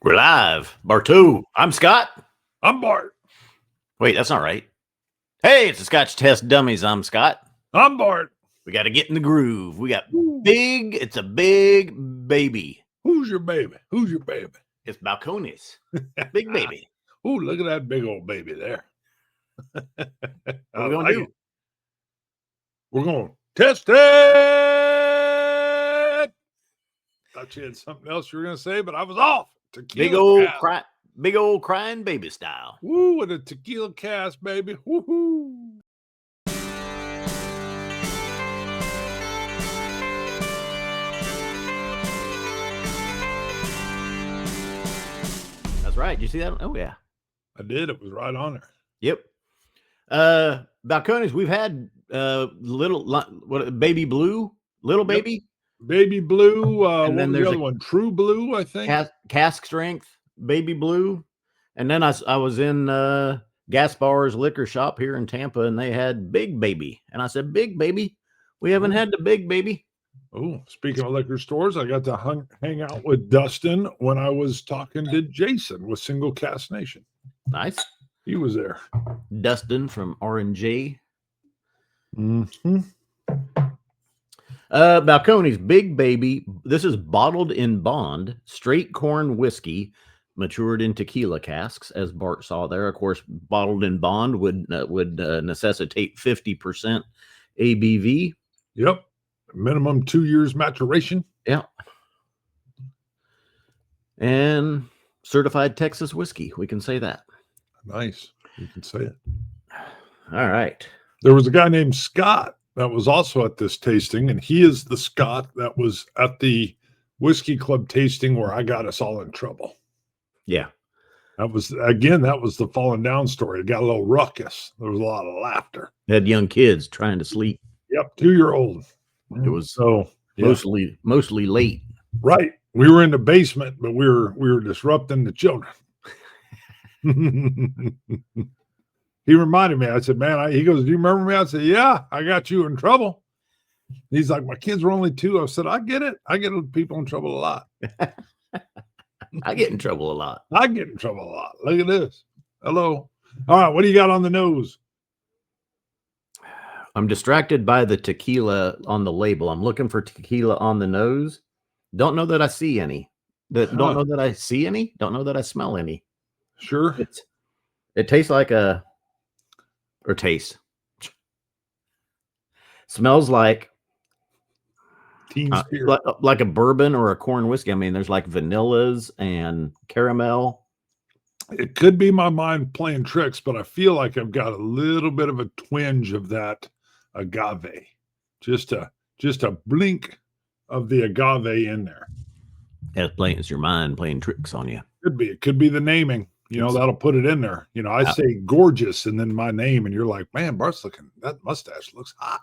We're live. Bar two. I'm Scott. I'm Bart. Wait, that's not right. Hey, it's the Scotch Test Dummies. I'm Scott. I'm Bart. We got to get in the groove. We got Ooh. it's a big baby. Who's your baby? Who's your baby? It's Balcones Big Baby. Ooh, look at that big old baby there. What are we going to do? We're going to test it. Thought you had something else you were going to say, but I was off. Tequila Big old crying baby style. Woo, with a tequila cast, baby. Woohoo. That's right. Did you see that? Oh, yeah. I did. It was right on there. Yep. Balcones, we've had baby blue, little baby. Baby blue. And then there's the other one? True blue, I think. Cask strength, baby blue. And then I was in Gaspar's liquor shop here in Tampa, and they had Big Baby. And I said, Big Baby? We haven't had the Big Baby. Oh, speaking of liquor stores, I got to hang out with Dustin when I was talking to Jason with Single Cast Nation. Nice. He was there. Dustin from R&J. Mm-hmm. Balcones Big Baby. This is bottled in bond, straight corn whiskey, matured in tequila casks, as Bart saw there. Of course, bottled in bond would necessitate 50% ABV. Yep. Minimum 2 years maturation. Yeah. And certified Texas whiskey. We can say that. Nice. You can say it. All right. There was a guy named Scott that was also at this tasting, and he is the Scott that was at the Whiskey Club tasting where I got us all in trouble. Yeah. That was the falling down story. It got a little ruckus. There was a lot of laughter. They had young kids trying to sleep. Yep, 2-year-old. It was mostly late. Right. We were in the basement, but we were disrupting the children. He reminded me. I said, man, he goes, do you remember me? I said, yeah, I got you in trouble. He's like, my kids were only 2. I said, I get it. I get people in trouble a lot. I get in trouble a lot. Look at this. Hello. All right. What do you got on the nose? I'm distracted by the tequila on the label. I'm looking for tequila on the nose. Don't know that I see any. Don't know that I see any. Don't know that I smell any. Sure. It tastes like smells like teen spirit. Like a bourbon or a corn whiskey. I mean, there's like vanillas and caramel. It could be my mind playing tricks, but I feel like I've got a little bit of a twinge of that agave. Just a blink of the agave in there. It's your mind playing tricks on you. It could be the naming. That'll put it in there. I say gorgeous and then my name, and you're like, man, Bart's that mustache looks hot.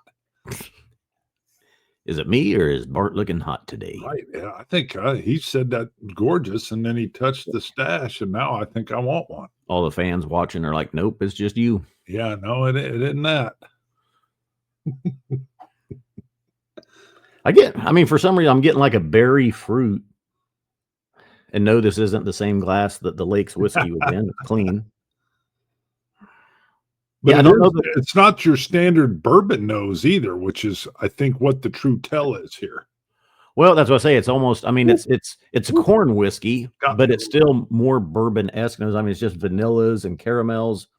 Is it me or is Bart looking hot today? Right. Yeah, I think he said that gorgeous, and then he touched the stash, and now I think I want one. All the fans watching are like, nope, it's just you. Yeah, no, it isn't that. For some reason, I'm getting like a berry fruit. And no, this isn't the same glass that the Lake's whiskey was in. It's clean. But I don't know. It's not your standard bourbon nose either, which is, I think, what the true tell is here. Well, that's what I say. It's almost. It's a corn whiskey, but it's still more bourbon-esque. It's just vanillas and caramels.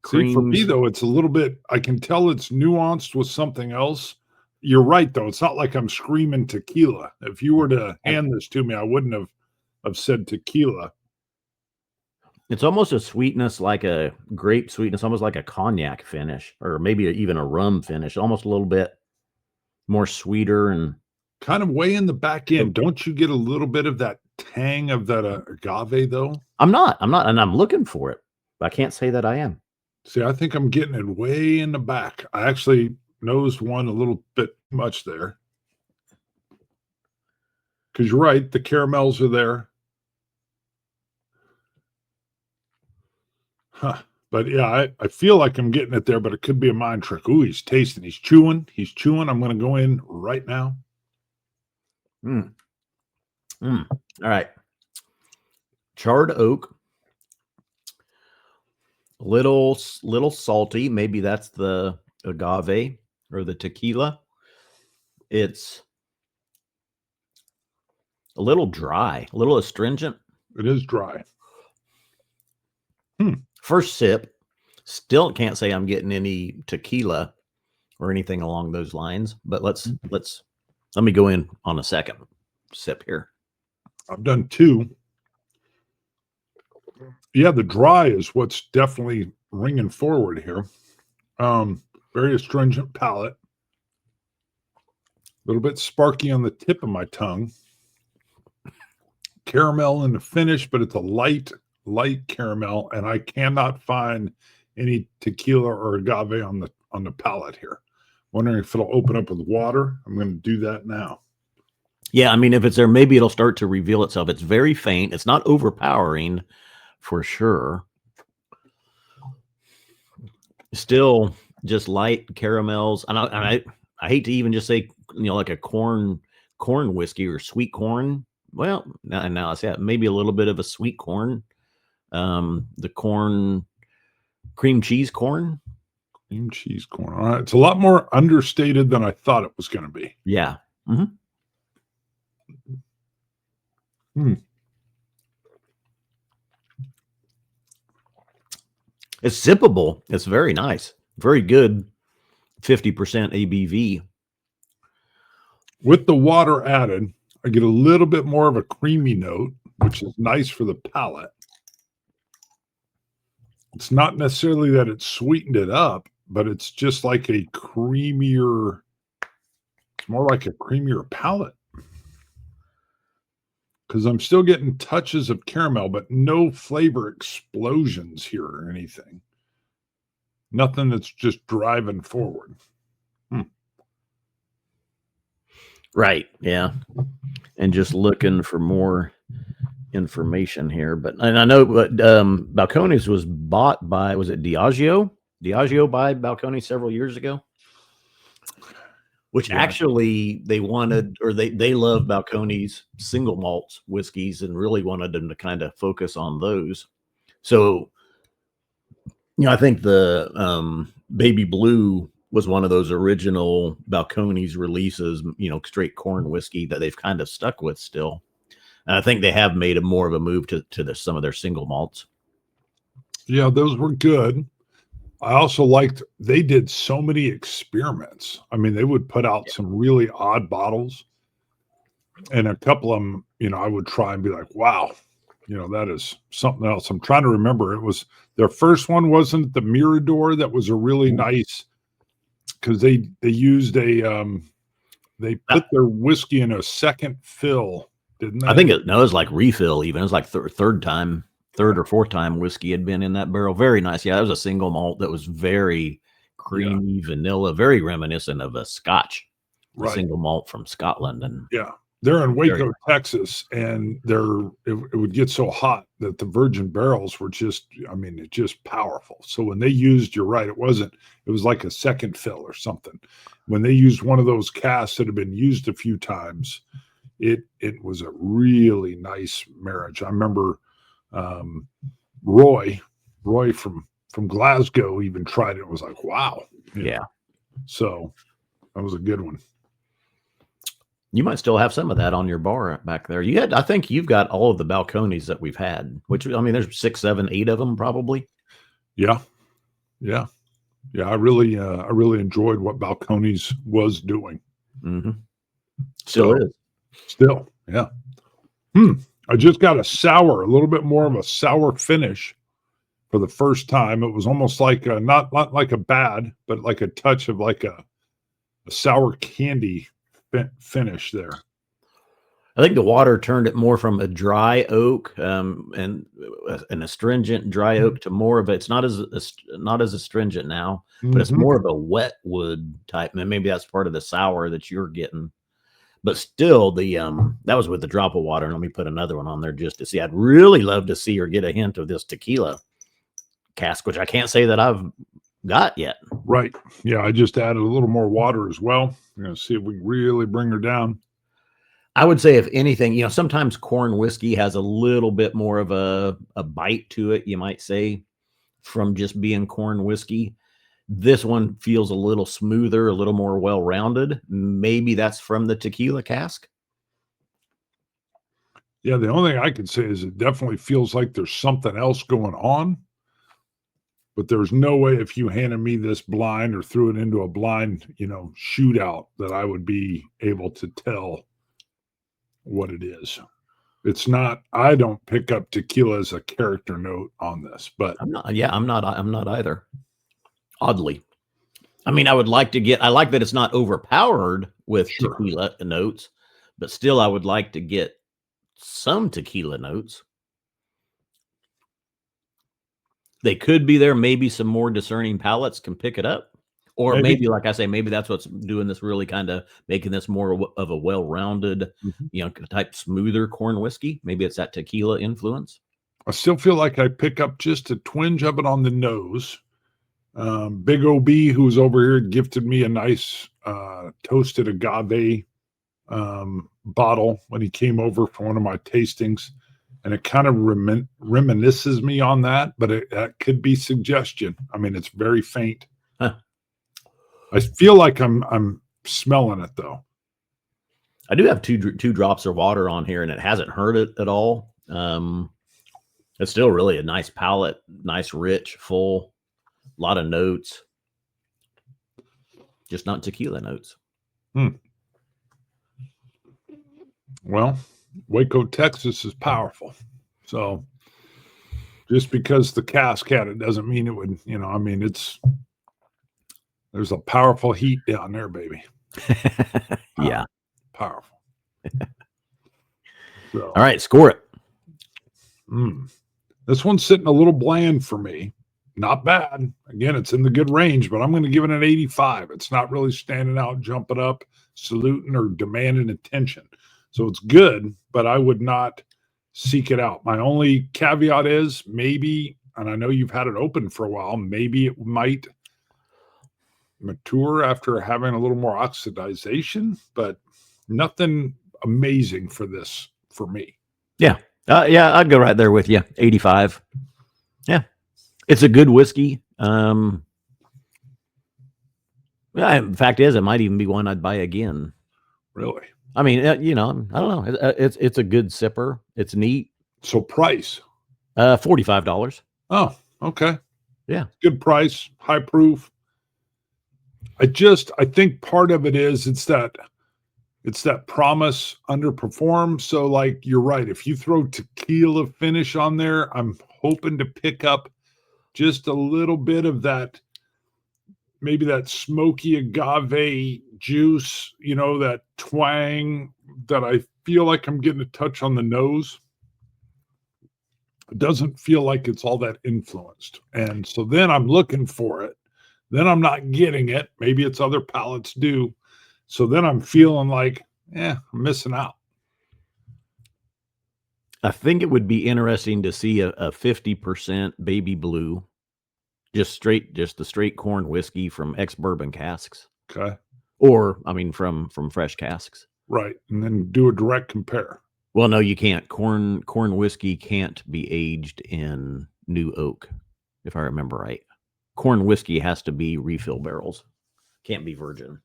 See, for me though, it's a little bit. I can tell it's nuanced with something else. You're right, though. It's not like I'm screaming tequila. If you were to hand this to me, I wouldn't have said tequila. It's almost a sweetness, like a grape sweetness, almost like a cognac finish, or maybe even a rum finish. Almost a little bit more sweeter and kind of way in the back end. Don't you get a little bit of that tang of that agave, though? I'm not, and I'm looking for it. I can't say that I am. See, I think I'm getting it way in the back. I actually nosed one a little bit much there. Because you're right, the caramels are there. Huh. But yeah, I feel like I'm getting it there, but it could be a mind trick. Ooh, he's tasting. He's chewing. I'm going to go in right now. All right. Charred oak, little salty. Maybe that's the agave or the tequila. It's a little dry, a little astringent. It is dry. First sip, still can't say I'm getting any tequila or anything along those lines, but let me go in on a second sip here. I've done 2. Yeah, the dry is what's definitely ringing forward here. Very astringent palate. A little bit sparky on the tip of my tongue. Caramel in the finish, but it's a light caramel, and I cannot find any tequila or agave on the palate here. Wondering if it'll open up with water. I'm going to do that now. Yeah, I mean, if it's there, maybe it'll start to reveal itself. It's very faint. It's not overpowering for sure. Still just light caramels. And I hate to even just say, like a corn whiskey or sweet corn. Well, now I say that, maybe a little bit of a sweet corn. The corn, cream cheese corn. Cream cheese corn. All right. It's a lot more understated than I thought it was going to be. Yeah. It's sippable. It's very nice. Very good. 50% ABV. With the water added, I get a little bit more of a creamy note, which is nice for the palate. It's not necessarily that it sweetened it up, but it's just like a creamier, it's more like a creamier palate. Because I'm still getting touches of caramel, but no flavor explosions here or anything. Nothing that's just driving forward. Right. Yeah. And just looking for more information here. And I know Balcones was bought by, was it Diageo? Diageo by Balcones several years ago? Which actually they wanted, or they love Balcones single malts whiskeys and really wanted them to kind of focus on those. So, I think the Baby Blue was one of those original Balcones releases, straight corn whiskey that they've kind of stuck with still. And I think they have made more of a move to some of their single malts. Yeah, those were good. I also liked, they did so many experiments. I mean, they would put out some really odd bottles, and a couple of them, I would try and be like, wow, that is something else. I'm trying to remember. It was their first one, wasn't the Mirador? That was a really nice, because they used they put their whiskey in a second fill, didn't they? I think it was like refill even. It was like third or fourth time whiskey had been in that barrel. Very nice. Yeah, that was a single malt that was very creamy, vanilla, very reminiscent of a Scotch, a single malt from Scotland. And they're in Waco, Texas, and it would get so hot that the virgin barrels were just powerful. So when they used, you're right, it was like a second fill or something. When they used one of those casks that had been used a few times, it was a really nice marriage. I remember Roy from Glasgow even tried it. It was like, wow. Yeah. So that was a good one. You might still have some of that on your bar back there. I think you've got all of the Balcones that we've had, which, there's 6, 7, 8 of them probably. Yeah. I really enjoyed what Balcones was doing. Still is. Still. Yeah. I just got a little bit more of a sour finish for the first time. It was almost like not like a bad, but like a touch of like a sour candy finish there. I think the water turned it more from a dry oak and an astringent dry oak to more of it's not as astringent now, but it's more of a wet wood type. And maybe that's part of the sour that you're getting. But still, that was with the drop of water. And let me put another one on there just to see. I'd really love to see or get a hint of this tequila cask, which I can't say that I've got yet. Right. Yeah, I just added a little more water as well. I'm going to see if we can really bring her down. I would say, if anything, sometimes corn whiskey has a little bit more of a bite to it, you might say, from just being corn whiskey. This one feels a little smoother, a little more well-rounded. Maybe that's from the tequila cask. Yeah, the only thing I could say is it definitely feels like there's something else going on. But there's no way if you handed me this blind or threw it into a blind, shootout that I would be able to tell what it is. It's not, I don't pick up tequila as a character note on this, but I'm not either. Oddly. I mean, I like that it's not overpowered with tequila notes, but still I would like to get some tequila notes. They could be there. Maybe some more discerning palates can pick it up. Or maybe, like I say, maybe that's what's doing this, really kind of making this more of a well-rounded, type smoother corn whiskey. Maybe it's that tequila influence. I still feel like I pick up just a twinge of it on the nose. Big OB, who's over here, gifted me a nice toasted agave bottle when he came over for one of my tastings. And it kind of reminisces me on that, but that could be suggestion. I mean, it's very faint. Huh. I feel like I'm smelling it though. I do have two drops of water on here, and it hasn't hurt it at all. It's still really a nice palate, nice, rich, full, a lot of notes, just not tequila notes. Well, Waco, Texas is powerful. So just because the cask had it doesn't mean it would, there's a powerful heat down there, baby. Yeah. Powerful. So, all right, score it. This one's sitting a little bland for me. Not bad. Again, it's in the good range, but I'm going to give it an 85. It's not really standing out, jumping up, saluting, or demanding attention. So it's good, but I would not seek it out. My only caveat is maybe, and I know you've had it open for a while, maybe it might mature after having a little more oxidization, but nothing amazing for this for me. Yeah. I'd go right there with you. 85. Yeah. It's a good whiskey. The fact is, it might even be one I'd buy again. Really? I mean, I don't know. It's a good sipper. It's neat. So price? $45. Oh, okay. Yeah. Good price, high proof. I think part of it is it's that promise underperform. So like, you're right. If you throw tequila finish on there, I'm hoping to pick up just a little bit of that, maybe that smoky agave juice, that twang that I feel like I'm getting a touch on the nose. It doesn't feel like it's all that influenced. And so then I'm looking for it. Then I'm not getting it. Maybe it's other palates do. So then I'm feeling like, I'm missing out. I think it would be interesting to see a 50% baby blue, just the straight corn whiskey from ex-bourbon casks. Okay. Or, I mean, from fresh casks. Right. And then do a direct compare. Well, no, you can't. Corn whiskey can't be aged in new oak, if I remember right. Corn whiskey has to be refill barrels. Can't be virgin.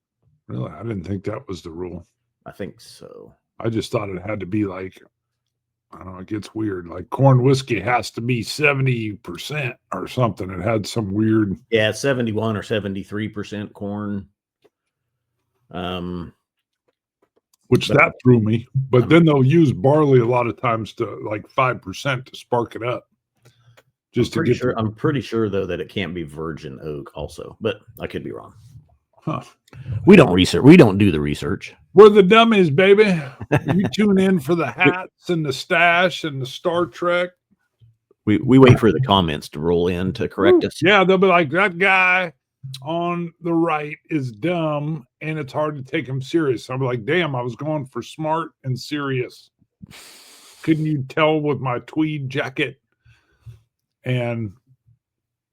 Really? I didn't think that was the rule. I think so. I just thought it had to be like, I don't know, it gets weird. Like corn whiskey has to be 70% or something. It had some weird. Yeah, 71 or 73% corn. Which that threw me. But then they'll use barley a lot of times to like 5% to spark it up. I'm pretty sure though that it can't be virgin oak also, but I could be wrong. Huh. We don't research. We don't do the research. We're the dummies, baby. You tune in for the hats and the stash and the Star Trek. We wait for the comments to roll in to correct us. Yeah, they'll be like, that guy on the right is dumb and it's hard to take him serious. I'll be like, damn, I was going for smart and serious. Couldn't you tell with my tweed jacket and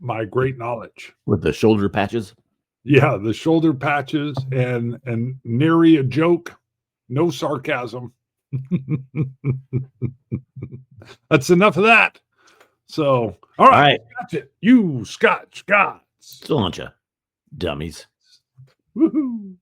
my great knowledge? With the shoulder patches? Yeah, the shoulder patches and nary a joke, no sarcasm. That's enough of that. So, all right. Scotch it. You Scotch gods. So, dummies. Woohoo.